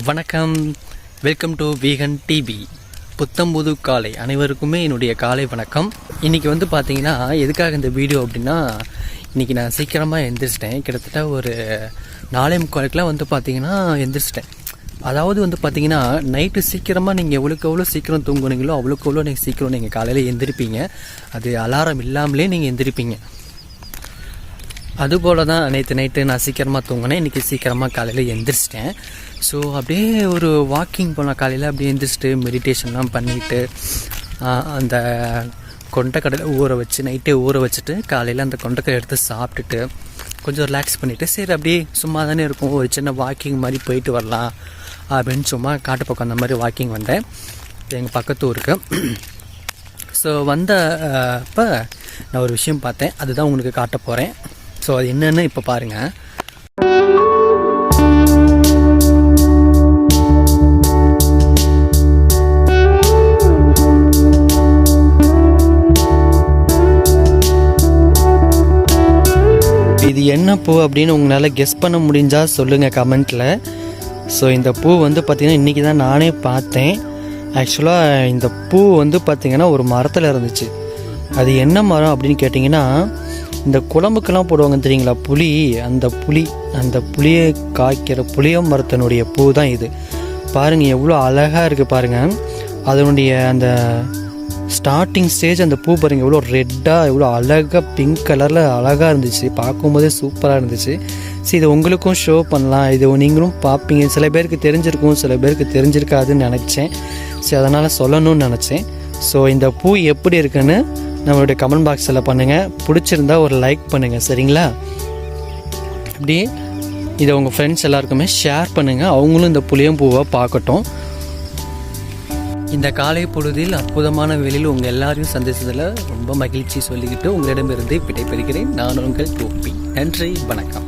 வணக்கம், welcome to vegan TV. புத்தம்புது காலை அனைவருக்குமே என்னுடைய காலை வணக்கம். இன்றைக்கி வந்து பார்த்தீங்கன்னா எதுக்காக இந்த வீடியோ அப்படின்னா, இன்றைக்கி நான் சீக்கிரமாக எந்திரிச்சிட்டேன். கிட்டத்தட்ட ஒரு 4:45 வந்து பார்த்தீங்கன்னா எந்திரிச்சிட்டேன். அதாவது வந்து பார்த்தீங்கன்னா நைட்டு சீக்கிரமாக நீங்கள் எவ்வளோ சீக்கிரம் தூங்குனீங்களோ அவ்வளோக்கு நீங்கள் சீக்கிரம் நீங்கள் காலையில் எந்திரிப்பீங்க. அது அலாரம் இல்லாமலே நீங்கள் எந்திரிப்பீங்க. அதுபோல் தான் நேற்று நைட்டு நான் சீக்கிரமாக தூங்கினேன். இன்றைக்கி சீக்கிரமாக காலையில் எந்திரிச்சிட்டேன். ஸோ அப்படியே ஒரு வாக்கிங் போனேன். காலையில் அப்படியே எந்திரிச்சிட்டு மெடிடேஷன்லாம் பண்ணிவிட்டு அந்த கொண்டைக்கடலை நைட்டே ஊற வச்சுட்டு காலையில் அந்த கொண்டைக்கடலை எடுத்து சாப்பிட்டுட்டு கொஞ்சம் ரிலாக்ஸ் பண்ணிவிட்டு சரி அப்படியே சும்மா தானே இருக்கும், ஒரு சின்ன வாக்கிங் மாதிரி போயிட்டு வரலாம் அப்படின்னு சும்மா காட்டு பக்கம் அந்த மாதிரி வாக்கிங் வந்தேன். எங்கள் பக்கத்து ஊருக்கு. ஸோ வந்தப்போ நான் ஒரு விஷயம் பார்த்தேன், அதுதான் உங்களுக்கு காட்ட போகிறேன். ஸோ அது என்னென்னு இப்போ பாருங்கள். இது என்ன பூ அப்படின்னு உங்களால் கெஸ் பண்ண முடிஞ்சால் சொல்லுங்கள் கமெண்ட்டில். ஸோ இந்த பூ வந்து பார்த்திங்கன்னா இன்றைக்கி தான் நானே பார்த்தேன். ஆக்சுவலாக இந்த பூ வந்து பார்த்திங்கன்னா ஒரு மரத்தில் இருந்துச்சு. அது என்ன மரம் அப்படின்னு கேட்டிங்கன்னா, இந்த குழம்புக்கெல்லாம் போடுவாங்க தெரியுங்களா புளி, அந்த புளியை காய்க்கிற புளிய மரத்தினுடைய பூ தான் இது. பாருங்கள் எவ்வளோ அழகாக இருக்குது பாருங்கள். அதனுடைய அந்த ஸ்டார்டிங் ஸ்டேஜ் அந்த பூ பாருங்கள் எவ்வளோ ரெட்டாக எவ்வளோ அழகாக பிங்க் கலரில் அழகாக இருந்துச்சு. பார்க்கும்போதே சூப்பராக இருந்துச்சு. சரி இதை உங்களுக்கும் ஷோ பண்ணலாம், இது நீங்களும் பார்ப்பீங்க. சில பேருக்கு தெரிஞ்சிருக்கும், சில பேருக்கு தெரிஞ்சிருக்காதுன்னு நினச்சேன். சரி அதனால் சொல்லணும்னு நினச்சேன். ஸோ இந்த பூ எப்படி இருக்குன்னு நம்மளுடைய கமெண்ட் பாக்ஸில் பண்ணுங்கள். பிடிச்சிருந்தா ஒரு லைக் பண்ணுங்கள், சரிங்களா? அப்படியே இதை உங்கள் ஃப்ரெண்ட்ஸ் எல்லாருக்குமே ஷேர் பண்ணுங்கள், அவங்களும் இந்த புளியம்பூவை பார்க்கட்டும். இந்த காலை பொழுதில் அற்புதமான வேளையில் உங்கள் எல்லாரையும் சந்தித்ததில் ரொம்ப மகிழ்ச்சி சொல்லிக்கிட்டு உங்களிடமிருந்து விடைபெறுகிறேன். நான் உங்கள் கோபி. நன்றி, வணக்கம்.